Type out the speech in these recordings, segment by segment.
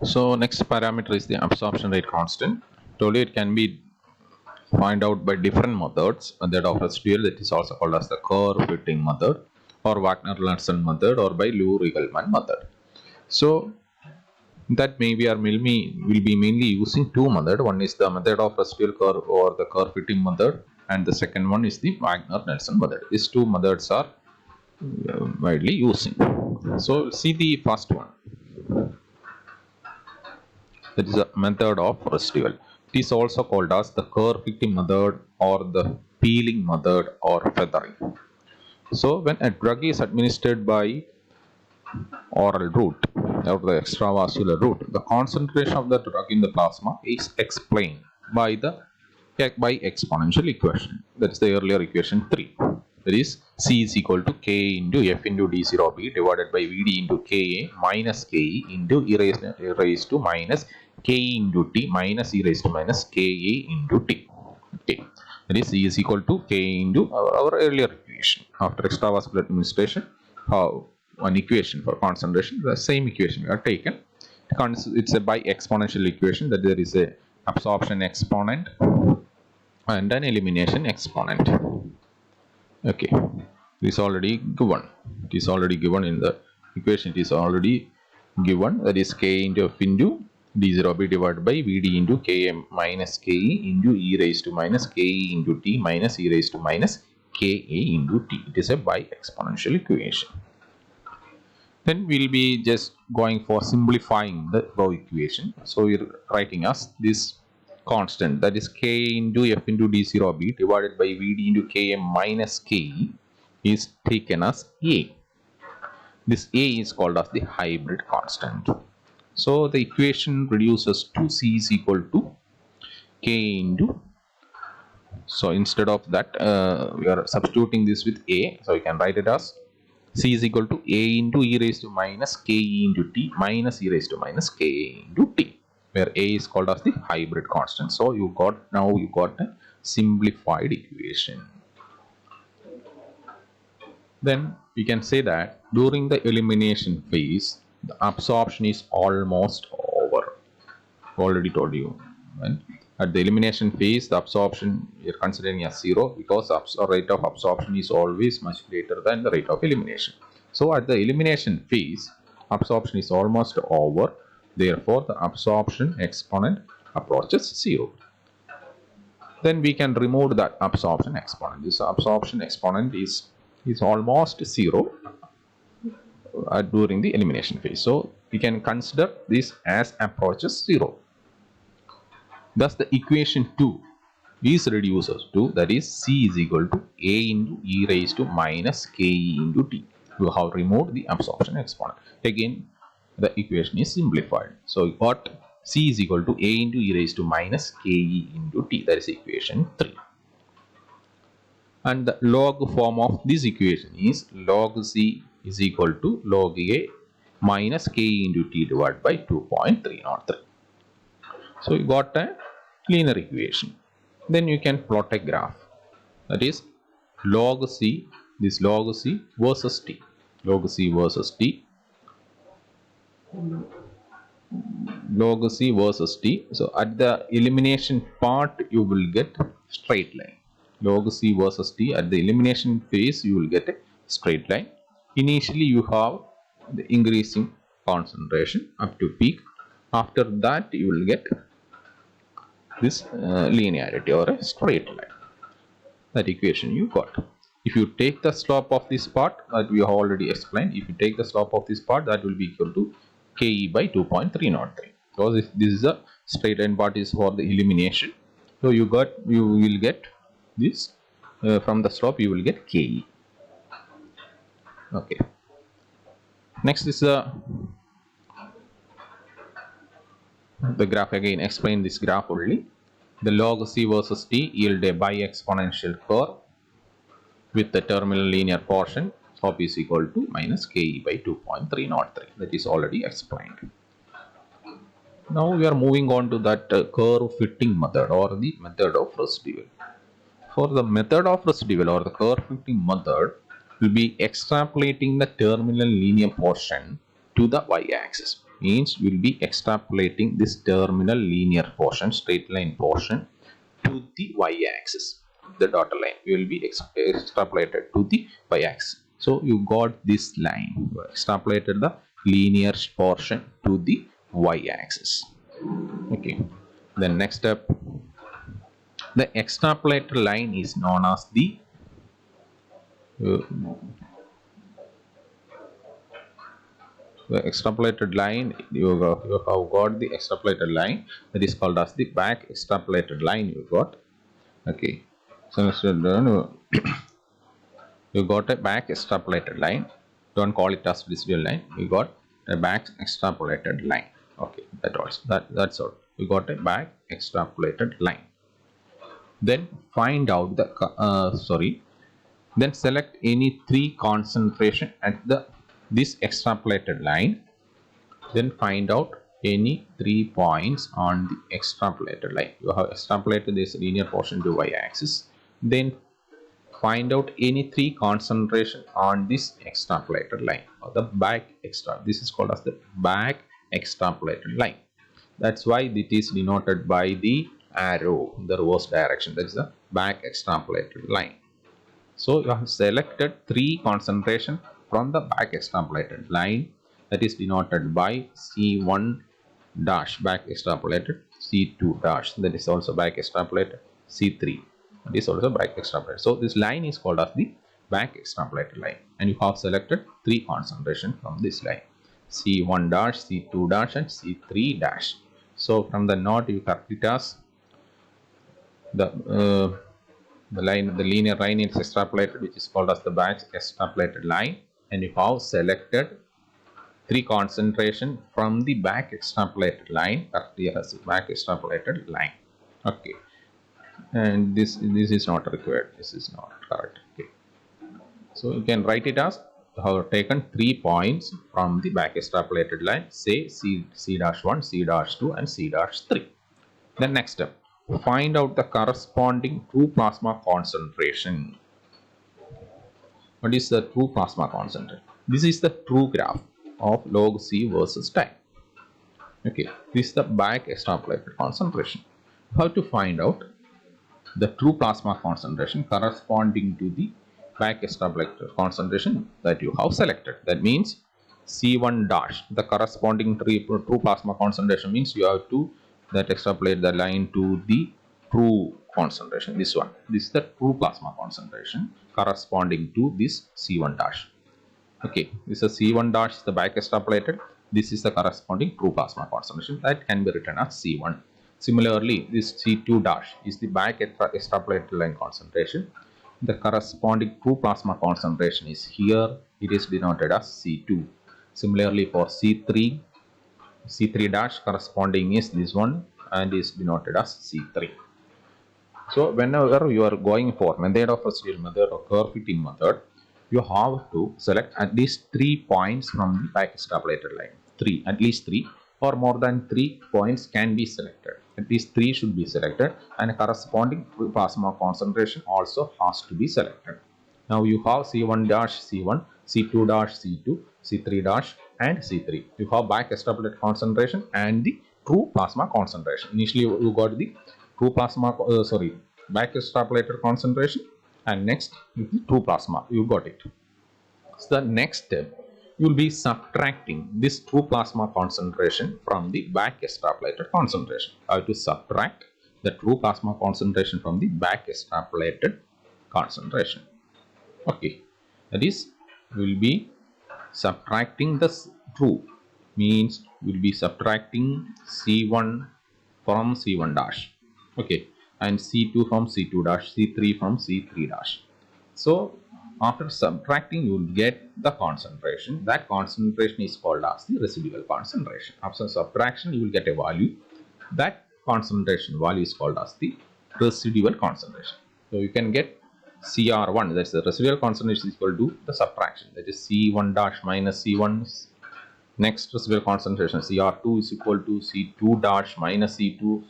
So next parameter is the absorption rate constant. Told you it can be find out by different methods. Method of residual, that is also called as the curve fitting method, or Wagner-Larson method, or by Liu-Riegelmann method. So that maybe or will be mainly using two methods. One is the method of residual curve or the curve fitting method, and the second one is the Wagner-Nelson method. These two methods are widely using. So see the first one. That is a method of residual. It is also called as the curve fitting method or the peeling method or feathering. So when a drug is administered by oral route or the extravascular route, the concentration of the drug in the plasma is explained by exponential equation. That is the earlier equation 3. That is C is equal to K into F into D0B divided by Vd into Ka minus Ke into e raised to minus Ke into T minus e raised to minus Ka into T. Okay. That is C is equal to K into our earlier equation. After extravascular administration, one equation for concentration, the same equation we are taken. It's a by exponential equation, that there is a absorption exponent and an elimination exponent. Okay, this is already given. It is already given in the equation. It is already given, that is K into F into D0B divided by Vd into Km minus Ke into e raised to minus Ke into T minus e raised to minus Ka into T. It is a by exponential equation. Then we'll be just going for simplifying the above equation. So we're writing as this constant, that is K into F into D0B divided by Vd into Km minus Ke is taken as A. This A is called as the hybrid constant. So the equation reduces to C is equal to K into, so instead of that we are substituting this with A, so we can write it as C is equal to A into e raised to minus Ke into T minus e raised to minus Ka into T, where A is called as the hybrid constant. So you got a simplified equation. Then we can say that during the elimination phase, the absorption is almost over. Already told you. And at the elimination phase, the absorption we are considering as 0 because the rate of absorption is always much greater than the rate of elimination. So at the elimination phase, absorption is almost over. Therefore, the absorption exponent approaches 0. Then we can remove that absorption exponent. This absorption exponent is almost 0 during the elimination phase. So we can consider this as approaches 0. Thus the equation 2 is reduces to, that is C is equal to A into e raised to minus Ke into T. You have removed the absorption exponent. Again the equation is simplified. So we got C is equal to A into e raised to minus Ke into T. That is equation 3. And the log form of this equation is log C is equal to log A minus K into T divided by 2.303. So you got a linear equation. Then you can plot a graph, that is log C, this log C versus T, log C versus T, log C versus T. So at the elimination part you will get straight line. Log C versus T, at the elimination phase you will get a straight line. Initially you have the increasing concentration up to peak. After that you will get this linearity or a straight line. That equation you got. If you take the slope of this part, that we have already explained, if you take the slope of this part, that will be equal to Ke by 2.303. Because if this is a straight line part is for the elimination, so you will get this from the slope you will get Ke. Okay. Next is the graph. Again explain this graph only. The log C versus T yield a bi-exponential curve with the terminal linear portion. Slope is equal to minus Ke by 2.303. That is already explained. Now we are moving on to that curve fitting method or the method of residual. For the method of residual or the curve fitting method, will be extrapolating the terminal linear portion to the y-axis. means we will be extrapolating this terminal linear portion, straight line portion, to the y-axis. The dotted line will be extrapolated to the y-axis. So you got this line, you extrapolated the linear portion to the y-axis. Okay. Then next step, the extrapolated line is known as the extrapolated line. You have got the extrapolated line, that is called as the back extrapolated line you got. Okay, so you got a back extrapolated line, don't call it as residual line, you got a back extrapolated line. Okay, that's all, you got a back extrapolated line. Then find out the then select any three concentration at this extrapolated line. Then find out any 3 points on the extrapolated line. You have extrapolated this linear portion to y-axis. Then find out any 3 concentration on this extrapolated line, or the back extra. This is called as the back extrapolated line. That's why it is denoted by the arrow in the reverse direction. That is the back extrapolated line. So you have selected 3 concentration from the back extrapolated line, that is denoted by C1 dash back extrapolated, C2 dash that is also back extrapolated, C3 that is also back extrapolated. So this line is called as the back extrapolated line, and you have selected 3 concentration from this line, C1 dash, C2 dash and C3 dash. So from the note you correct it as the linear line is extrapolated, which is called as the back extrapolated line, and you have selected 3 concentration from the back extrapolated line, correctly as back extrapolated line. Okay, and this is not required, this is not correct. Okay, so you can write it as you have taken 3 points from the back extrapolated line, say C-1, C-2 and C-3. Then next step, find out the corresponding true plasma concentration. What is the true plasma concentration? This is the true graph of log C versus time. Okay, this is the back extrapolated concentration. How to find out the true plasma concentration corresponding to the back extrapolated concentration that you have selected? That means C1 dash, the corresponding true plasma concentration, means you have to extrapolate the line to the true concentration. This one, this is the true plasma concentration corresponding to this C1 dash. Okay, this is C1 dash is the back extrapolated, this is the corresponding true plasma concentration, that can be written as C1. Similarly, this C2 dash is the back extrapolated line concentration, the corresponding true plasma concentration is here, it is denoted as C2. Similarly for C3 dash corresponding is this one and is denoted as C3. So whenever you are going for method of residual method or curve fitting method, you have to select at least 3 points from the back extrapolated line. At least 3 or more than 3 points can be selected. At least 3 should be selected, and a corresponding plasma concentration also has to be selected. Now you have C1 dash C1, C2 dash C2, C3 dash and C3. You have back extrapolated concentration and the true plasma concentration. Initially you got the true plasma, back extrapolated concentration, and next true plasma, you got it. So the next step, you will be subtracting this true plasma concentration from the back extrapolated concentration. I have to subtract the true plasma concentration from the back extrapolated concentration. Okay, that is, we will be subtracting this true, means we will be subtracting C1 from C1 dash, okay, and C2 from C2 dash, C3 from C3 dash. So after subtracting, you will get the concentration. That concentration is called as the residual concentration. After subtraction, you will get a value. That concentration value is called as the residual concentration. So you can get CR1, that's the residual concentration, is equal to the subtraction, that is C1 dash minus C1. Next residual concentration CR2 is equal to C2 dash minus C2.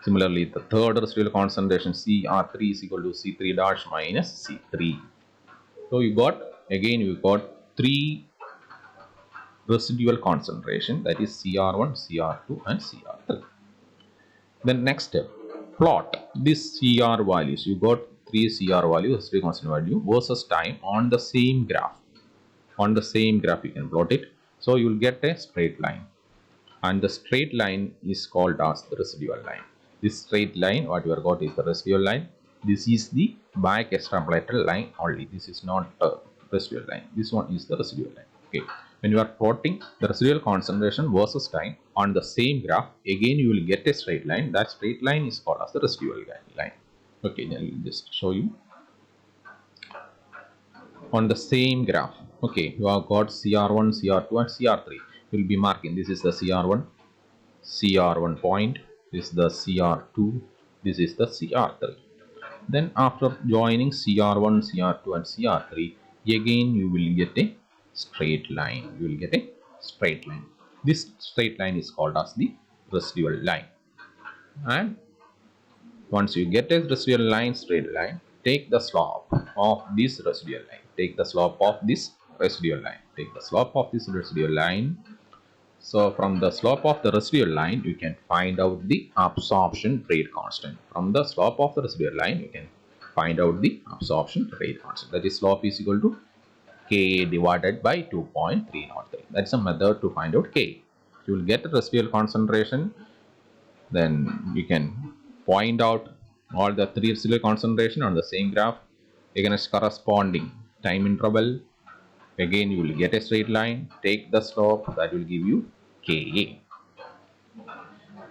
Similarly, the third residual concentration CR3 is equal to C3 dash minus C3. So you got 3 residual concentration, that is CR1, CR2 and CR3. Then next step, plot this CR values. You got 3 CR values, residual constant value versus time on the same graph. On the same graph you can plot it. So you will get a straight line, and the straight line is called as the residual line. This straight line what you have got is the residual line. This is the back extrapolated line only. This is not a residual line. This one is the residual line. Okay, when you are plotting the residual concentration versus time on the same graph, again you will get a straight line. That straight line is called as the residual line. Okay, then I will just show you on the same graph. Okay, you have got CR1, CR2 and CR3. You will be marking this is the CR1 point, this is the CR2, this is the CR3. Then after joining CR1, CR2 and CR3, again you will get a straight line. You will get a straight line. This straight line is called as the residual line. And once you get a residual line, straight line, take the slope of this residual line. Take the slope of this residual line. Take the slope of this residual line. So from the slope of the residual line, you can find out the absorption rate constant. From the slope of the residual line, you can find out the absorption rate constant. That is, slope is equal to Ka divided by 2.303. That's a method to find out Ka. You will get the residual concentration. Then you can point out all the 3 residual concentration on the same graph against corresponding time interval. Again you will get a straight line, take the slope, that will give you Ka.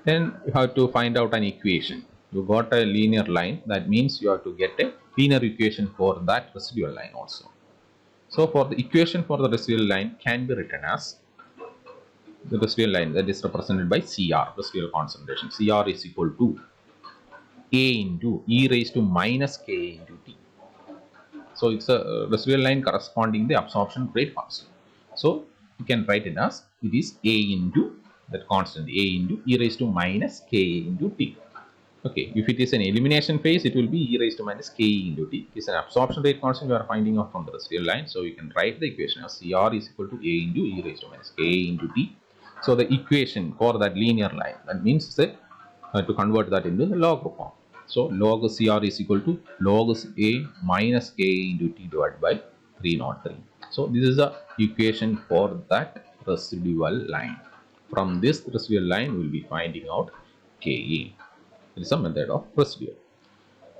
Then you have to find out an equation. You got a linear line, that means you have to get a linear equation for that residual line also. So for the equation for the residual line can be written as the residual line, that is represented by Cr, residual concentration. Cr is equal to A into e raised to minus K into T. So it's a residual line corresponding the absorption rate constant. So you can write it as it is A into that constant, A into e raised to minus K into T. Okay, if it is an elimination phase, it will be e raised to minus K into T. It is an absorption rate constant you are finding out from the residual line. So you can write the equation as Cr is equal to A into e raised to minus K into T. So the equation for that linear line, that means that to convert that into the log form. So log Cr is equal to log A minus K into T divided by 303. So this is the equation for that residual line. From this residual line, we will be finding out Ka. It is a method of residual.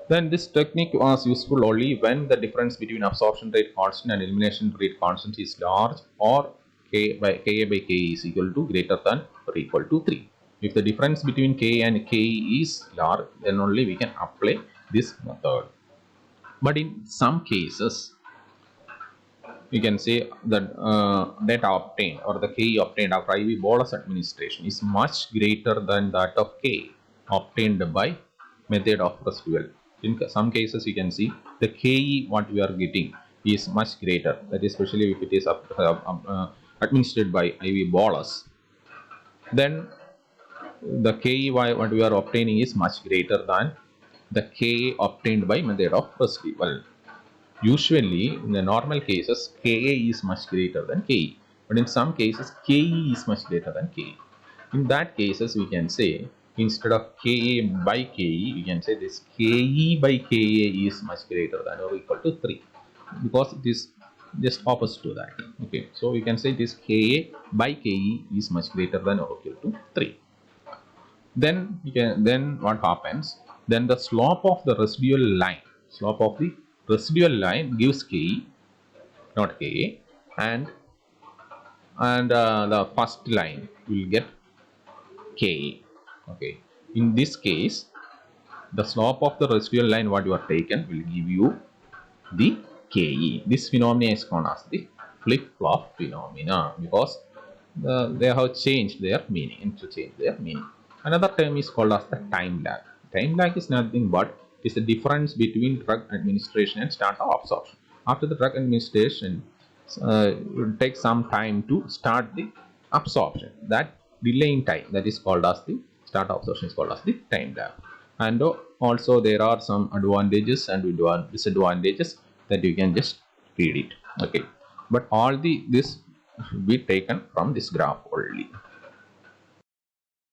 Then this technique was useful only when the difference between absorption rate constant and elimination rate constant is large, or Ka by K is equal to greater than or equal to 3. If the difference between K and K is large, then only we can apply this method. But in some cases, we can say that data obtained or the K obtained after IV bolus administration is much greater than that of K obtained by method of residual. In some cases, you can see the Ke what we are getting is much greater. That is, especially if it is administered by IV bolus, then the Ke what we are obtaining is much greater than the Ka obtained by method of residual. Usually, in the normal cases, Ka is much greater than Ke, but in some cases, Ke is much greater than Ke. In that cases, we can say instead of Ka by Ke, we can say this Ke by Ka is much greater than or equal to 3, because it is just opposite to that. Okay, so we can say this Ka by Ke is much greater than or equal to 3. Then what happens? Then the slope of the residual line gives Ke, not Ka, and the first line will get Ka. Okay, in this case, the slope of the residual line what you are taken will give you the Ke. This phenomena is known as the flip-flop phenomena, because they have changed their meaning. Another term is called as the time lag. Time lag is nothing but is the difference between drug administration and start of absorption. After the drug administration, it will take some time to start the absorption. That delaying time, that is called as the start of absorption, is called as the time lag. And also there are some advantages and disadvantages that you can just read it. Okay, but all this should be taken from this graph only.